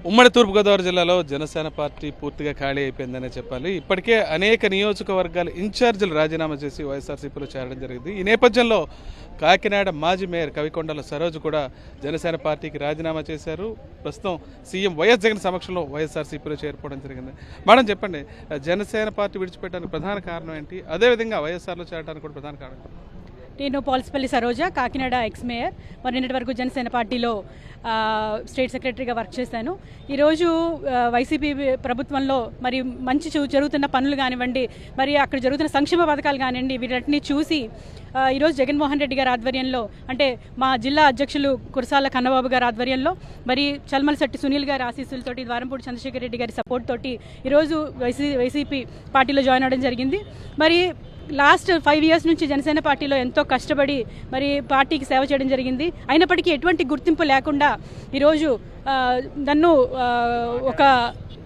ఉమ్మడి తూర్పుగోదావరి జిల్లాలో జనసేన పార్టీ పూర్తిగా ఖాళీ అయిపోయిందనే చెప్పాలి. ఇప్పటికే అనేక నియోజకవర్గాల ఇన్ఛార్జీలు రాజీనామా చేసి వైఎస్ఆర్సీపీలో చేరడం జరిగింది. ఈ నేపథ్యంలో కాకినాడ మాజీ మేయర్ కవికొండల సరోజ్ కూడా జనసేన పార్టీకి రాజీనామా చేశారు. ప్రస్తుతం సీఎం వైఎస్ జగన్ సమక్షంలో వైఎస్ఆర్సీపీలో చేరిపోవడం జరిగింది. మేడం చెప్పండి, జనసేన పార్టీ విడిచిపెట్టడానికి ప్రధాన కారణం ఏంటి? అదేవిధంగా వైఎస్ఆర్లో చేరడానికి కూడా ప్రధాన కారణం? నేను పాల్సిపల్లి సరోజ, కాకినాడ ఎక్స్ మేయర్. మరి నిన్నటి వరకు జనసేన పార్టీలో స్టేట్ సెక్రటరీగా వర్క్ చేశాను. ఈరోజు వైసీపీ ప్రభుత్వంలో మరి మంచి జరుగుతున్న పనులు కానివ్వండి, మరి అక్కడ జరుగుతున్న సంక్షేమ పథకాలు కానివ్వండి, వీటిని చూసి ఈరోజు జగన్మోహన్ రెడ్డి గారి ఆధ్వర్యంలో, అంటే మా జిల్లా అధ్యక్షులు కురసాల కన్నబాబు గారి ఆధ్వర్యంలో, మరి చల్మలశెట్టి సునీల్ గారి ఆశీస్సులతోటి, ద్వారంపూడి చంద్రశేఖర్ రెడ్డి గారి సపోర్ట్ తోటి ఈరోజు వైసీపీ పార్టీలో జాయిన్ అవ్వడం జరిగింది. మరి లాస్ట్ 5 years నుంచి జనసేన పార్టీలో ఎంతో కష్టపడి మరి పార్టీకి సేవ చేయడం జరిగింది. అయినప్పటికీ ఎటువంటి గుర్తింపు లేకుండా ఈరోజు నన్ను ఒక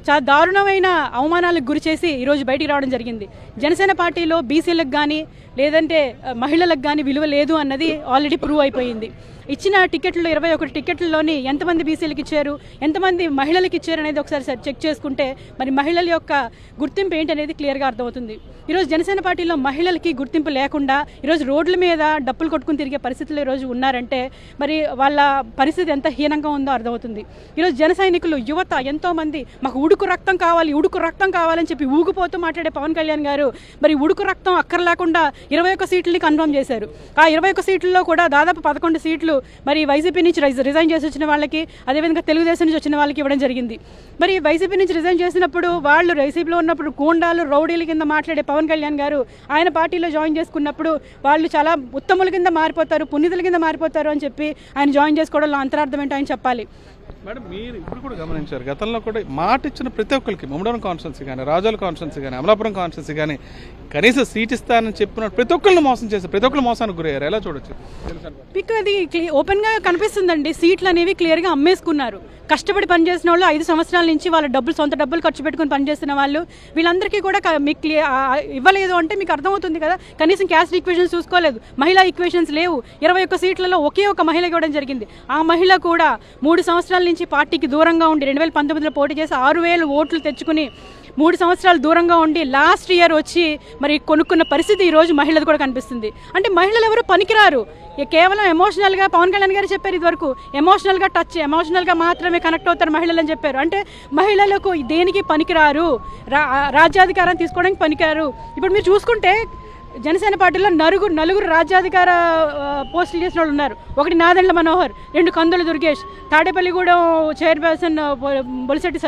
చాలా దారుణమైన అవమానాలకు గురి చేసి ఈరోజు బయటికి రావడం జరిగింది. జనసేన పార్టీలో బీసీలకు కానీ లేదంటే మహిళలకు కానీ విలువ లేదు అన్నది ఆల్రెడీ ప్రూవ్ అయిపోయింది. ఇచ్చిన టికెట్లు 21 టికెట్లలోని ఎంతమంది బీసీలకు ఇచ్చారు, ఎంతమంది మహిళలకు ఇచ్చారు అనేది ఒకసారి చెక్ చేసుకుంటే మరి మహిళల యొక్క గుర్తింపు ఏంటి అనేది క్లియర్గా అర్థమవుతుంది. ఈరోజు జనసేన పార్టీలో మహిళలకి గుర్తింపు లేకుండా ఈరోజు రోడ్ల మీద డప్పులు కొట్టుకుని తిరిగే పరిస్థితులు ఈరోజు ఉన్నారంటే మరి వాళ్ళ పరిస్థితి ఎంత హీనంగా ఉందో అర్థమవుతుంది. ఈరోజు జన సైనికులు, యువత ఎంతోమంది మాకు ఉడుకు రక్తం కావాలని చెప్పి ఊగిపోతూ మాట్లాడే పవన్ కళ్యాణ్ గారు మరి ఉడుకు రక్తం అక్కర్లేకుండా 21 సీట్లని కన్ఫర్మ్ చేశారు. ఆ 21 సీట్లలో కూడా దాదాపు 11 సీట్లు మరి వైసీపీ నుంచి రిజైన్ చేసి వచ్చిన వాళ్ళకి, అదేవిధంగా తెలుగుదేశం నుంచి వచ్చిన వాళ్ళకి ఇవ్వడం జరిగింది. మరి వైసీపీ నుంచి రిజైన్ చేసినప్పుడు వాళ్ళు వైసీపీలో ఉన్నప్పుడు గూండాలు, రౌడీల కింద మాట్లాడే పవన్ కళ్యాణ్ గారు ఆయన పార్టీలో జాయిన్ చేసుకున్నప్పుడు వాళ్ళు చాలా ఉత్తముల కింద మారిపోతారు, పునీతుల కింద మారిపోతారు అని చెప్పి ఆయన జాయిన్ చేసుకోవడంలో అంతరార్థం ఏంటో ఆయన చెప్పాలి. మేడం, మీరు ఇప్పుడు కూడా గమనించారు, గతంలో కూడా మాట ఇచ్చిన ప్రతి ఒక్కరికి, ముమ్మడవరం కాన్స్టిట్యున్సీ కానీ, రాజోల కాన్స్టిట్యున్సీ కానీ, అమలాపురం కాన్స్టిట్యున్సీ కానీ కనీసం సీట్ ఇస్తానని చెప్పిన ప్రతి ఒక్కరిని మోసం చేసి ప్రతి ఒక్కరు మోసానికి గురయ్యారు. ఎలా చూడొచ్చు? మీకు అది ఓపెన్గా కనిపిస్తుందండి. సీట్లు అనేవి క్లియర్గా అమ్మేసుకున్నారు. కష్టపడి పనిచేసిన వాళ్ళు 5 సంవత్సరాల నుంచి వాళ్ళ సొంత డబ్బులు ఖర్చు పెట్టుకుని పనిచేస్తున్న వాళ్ళు, వీళ్ళందరికీ కూడా మీకు ఇవ్వలేదు అంటే మీకు అర్థమవుతుంది కదా. కనీసం క్యాస్ట్ ఈక్వేషన్స్ చూసుకోలేదు, మహిళా ఈక్వేషన్స్ లేవు. 21 సీట్లలో ఒకే ఒక మహిళ ఇవ్వడం జరిగింది. ఆ మహిళ కూడా 3 సంవత్సరాల నుంచి పార్టీకి దూరంగా ఉండి 2019లో పోటీ చేసి 6,000 ఓట్లు తెచ్చుకుని 3 సంవత్సరాలు దూరంగా ఉండి లాస్ట్ ఇయర్ వచ్చి మరి కొనుక్కున్న పరిస్థితి ఈరోజు మహిళలు కూడా కనిపిస్తుంది. అంటే మహిళలు ఎవరు పనికిరారు, కేవలం ఎమోషనల్గా, పవన్ కళ్యాణ్ గారు చెప్పారు ఇదివరకు, ఎమోషనల్గా మాత్రమే కనెక్ట్ అవుతారు మహిళలు అని చెప్పారు. అంటే మహిళలకు దేనికి పనికిరారు, రాజ్యాధికారం తీసుకోవడానికి పనికిరారు. ఇప్పుడు మీరు చూసుకుంటే జనసేన పార్టీలో నలుగురు రాజ్యాధికార పోస్టులు చేసిన వాళ్ళు ఉన్నారు. ఒకటి నాదెండ్ల మనోహర్, 2 కందుల దుర్గేష్, తాడేపల్లిగూడెం చైర్పర్సన్ బొలిశెట్టి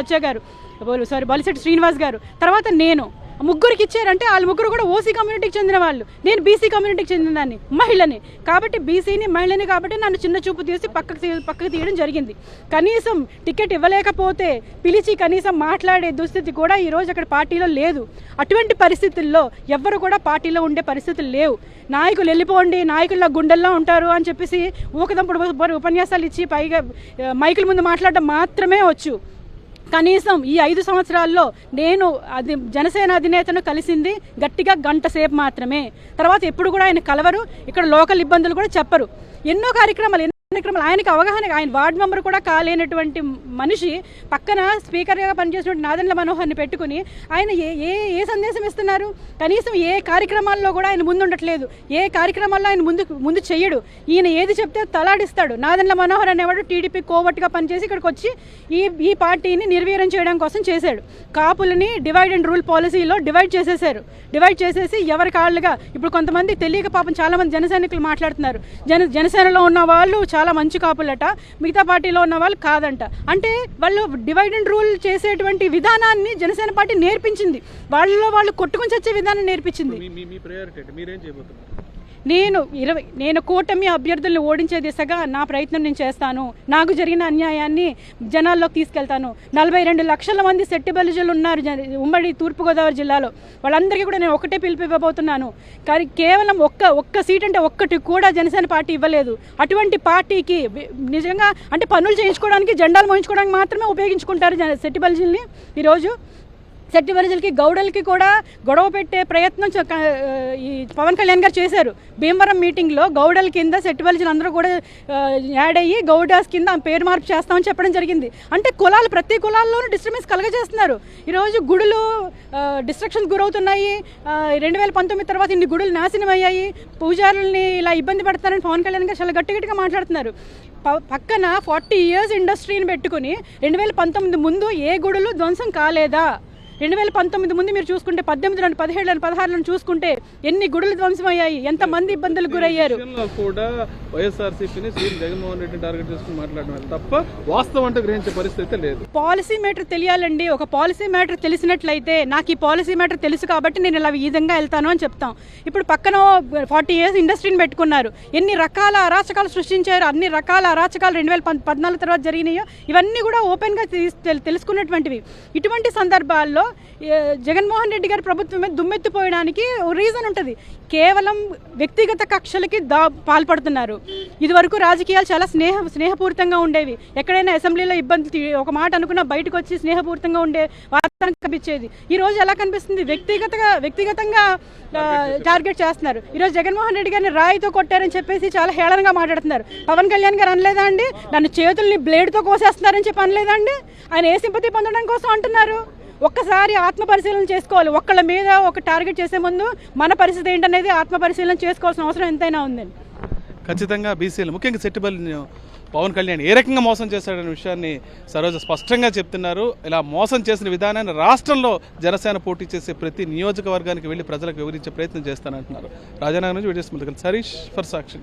శ్రీనివాస్ గారు, తర్వాత నేను, ముగ్గురికి ఇచ్చారంటే వాళ్ళు ముగ్గురు కూడా ఓసీ కమ్యూనిటీకి చెందిన వాళ్ళు. నేను బీసీ కమ్యూనిటీకి చెందిన దాన్ని, మహిళని కాబట్టి, బీసీని మహిళని కాబట్టి నన్ను చిన్న చూపు తీసి పక్కకు తీయడం జరిగింది. కనీసం టికెట్ ఇవ్వలేకపోతే పిలిచి కనీసం మాట్లాడే దుస్థితి కూడా ఈరోజు అక్కడ పార్టీలో లేదు. అటువంటి పరిస్థితుల్లో ఎవ్వరు కూడా పార్టీలో ఉండే పరిస్థితులు లేవు. నాయకులు వెళ్ళిపోండి, నాయకుల్లో గుండెల్లో ఉంటారు అని చెప్పేసి ఊకదంపుడు ఉపన్యాసాలు ఇచ్చి పైగా మైకుల ముందు మాట్లాడడం మాత్రమే వచ్చు. కనీసం ఈ 5 సంవత్సరాల్లో నేను జనసేన అధినేతను కలిసింది గట్టిగా గంట సేపు మాత్రమే. తర్వాత ఎప్పుడు కూడా ఆయన కలవరు, ఇక్కడ లోకల్ ఇబ్బందులు కూడా చెప్పరు. ఎన్నో కార్యక్రమాలు ఆయనకి అవగాహన, ఆయన వార్డు మెంబర్ కూడా కాలేనటువంటి మనిషి పక్కన స్పీకర్గా పనిచేసినటువంటి నాదెండ్ల మనోహర్ని పెట్టుకుని ఆయన ఏ సందేశం ఇస్తున్నారు? కనీసం ఏ కార్యక్రమాల్లో కూడా ఆయన ముందు ఉండట్లేదు, ఏ కార్యక్రమాల్లో ఆయన ముందు చెయ్యడు. ఈయన ఏది చెప్తే తలాడిస్తాడు. నాదెండ్ల మనోహర్ అనేవాడు టీడీపీ కోవట్టుగా పనిచేసి ఇక్కడికి వచ్చి ఈ పార్టీని నిర్వీర్యం చేయడం కోసం చేశాడు. కాపులని డివైడ్ అండ్ రూల్ పాలసీలో డివైడ్ చేసేసి ఎవరి కాళ్ళుగా, ఇప్పుడు కొంతమంది తెలియక పాపం చాలామంది జన సైనికులు మాట్లాడుతున్నారు, జనసేనలో ఉన్న వాళ్ళు చాలా మంచి కాపులట, మిగతా పార్టీలో ఉన్న వాళ్ళు కాదంట. అంటే వాళ్ళు డివైడ్ అండ్ రూల్ చేసేటువంటి విధానాన్ని జనసేన పార్టీ నేర్పించింది, వాళ్ళు కొట్టుకొని చచ్చే విధానం నేర్పించింది. నేను కూటమి అభ్యర్థులను ఓడించే దిశగా నా ప్రయత్నం నేను చేస్తాను. నాకు జరిగిన అన్యాయాన్ని జనాల్లోకి తీసుకెళ్తాను. 42 లక్షల మంది సెట్టి బలిజలు ఉన్నారు ఉమ్మడి తూర్పుగోదావరి జిల్లాలో. వాళ్ళందరికీ కూడా నేను ఒకటే పిలిపివ్వబోతున్నాను. కానీ కేవలం ఒక్క సీట్ అంటే ఒక్కటి కూడా జనసేన పార్టీ ఇవ్వలేదు. అటువంటి పార్టీకి నిజంగా అంటే పనులు చేయించుకోవడానికి, జెండాలు మోయించుకోవడానికి మాత్రమే ఉపయోగించుకుంటారు సెట్టి బలిజల్ని. ఈరోజు సెట్టి బలిజలకి గౌడలకి కూడా గొడవ పెట్టే ప్రయత్నం ఈ పవన్ కళ్యాణ్ గారు చేశారు. భీమవరం మీటింగ్లో గౌడల కింద సెట్టి బలిజలు అందరూ కూడా యాడ్ అయ్యి గౌడాస్ కింద పేరు మార్పు చేస్తామని చెప్పడం జరిగింది. అంటే కులాలు ప్రతి కులాల్లోనూ డిస్టర్బెన్స్ కలగజేస్తున్నారు. ఈరోజు గుడులు డిస్ట్రక్షన్స్ గురవుతున్నాయి. 2019 తర్వాత ఇన్ని గుడులు నాశనం అయ్యాయి. పూజారుల్ని ఇలా ఇబ్బంది పెడతారని పవన్ కళ్యాణ్ గారు చాలా గట్టిగా మాట్లాడుతున్నారు. పక్కన 40 years ఇండస్ట్రీని పెట్టుకుని 2019 ముందు ఏ గుడులు ధ్వంసం కాలేదా? 2019 ముందు మీరు చూసుకుంటే 18, 17, 16 చూసుకుంటే ఎన్ని గుడులు ధ్వంసం అయ్యాయి, ఎంతమంది ఇబ్బందులకు గురయ్యారు. కూడా వైఎస్ఆర్సీపీని సీఎం జగన్మోహన్ రెడ్డిని టార్గెట్ చేసుకుని మాట్లాడడం తప్ప వాస్తవం అంటే గ్రహించే పరిస్థితి లేదు. పాలసీ మ్యాటర్ తెలియాలండి. ఒక పాలసీ మ్యాటర్ తెలిసినట్లయితే నాకు ఈ పాలసీ మ్యాటర్ తెలుసు కాబట్టి నేను ఇలా ఈ విధంగా వెళ్తాను అని చెప్తాం. ఇప్పుడు పక్కన 40 years ఇండస్ట్రీని పెట్టుకున్నారు. ఎన్ని రకాల అరాచకాలు సృష్టించారు, అన్ని రకాల అరాచకాలు 2014 తర్వాత జరిగినాయో ఇవన్నీ కూడా ఓపెన్గా తెలుసుకున్నటువంటివి. ఇటువంటి సందర్భాల్లో జగన్మోహన్ రెడ్డి గారి ప్రభుత్వం మీద దుమ్మెత్తిపోయడానికి రీజన్ ఉంటుంది. కేవలం వ్యక్తిగత కక్షలకి పాల్పడుతున్నారు. ఇదివరకు రాజకీయాలు చాలా స్నేహపూరితంగా ఉండేవి. ఎక్కడైనా అసెంబ్లీలో ఇబ్బంది ఒక మాట అనుకున్నా బయటకు వచ్చి స్నేహపూరితంగా ఉండే వాతావరణం కనిపించేది. ఈ రోజు ఎలా కనిపిస్తుంది? వ్యక్తిగతంగా టార్గెట్ చేస్తున్నారు. ఈరోజు జగన్మోహన్ రెడ్డి గారిని రాయితో కొట్టారని చెప్పేసి చాలా హేళనగా మాట్లాడుతున్నారు. పవన్ కళ్యాణ్ గారు అనలేదా అండి? నన్ను చేతుల్ని బ్లేడ్తో కోసేస్తున్నారని చెప్పి అనలేదా అండి? ఆయన ఏ సింపతి పొందడం కోసం అంటున్నారు? ఒక్కసారి ఆత్మ పరిశీలన చేసుకోవాలి. ఒక్కళ్ళ మీద ఒక టార్గెట్ చేసే ముందు మన పరిస్థితి ఏంటనేది ఆత్మ పరిశీలన చేసుకోవాల్సిన అవసరం ఎంతైనా ఉందండి. ఖచ్చితంగా బీసీలు ముఖ్యంగా సెట్టిబలిని పవన్ కళ్యాణ్ ఏ రకంగా మోసం చేశాడనే విషయాన్ని సరోజ స్పష్టంగా చెప్తున్నారు. ఇలా మోసం చేసిన విధానాన్ని రాష్ట్రంలో జనసేన పోటీ చేసే ప్రతి నియోజకవర్గానికి వెళ్ళి ప్రజలకు వివరించే ప్రయత్నం చేస్తానంటున్నారు. రాజానగర్ నుంచి వీడియోస్ ముందుకు సరీష్ ఫర్ సాక్షి.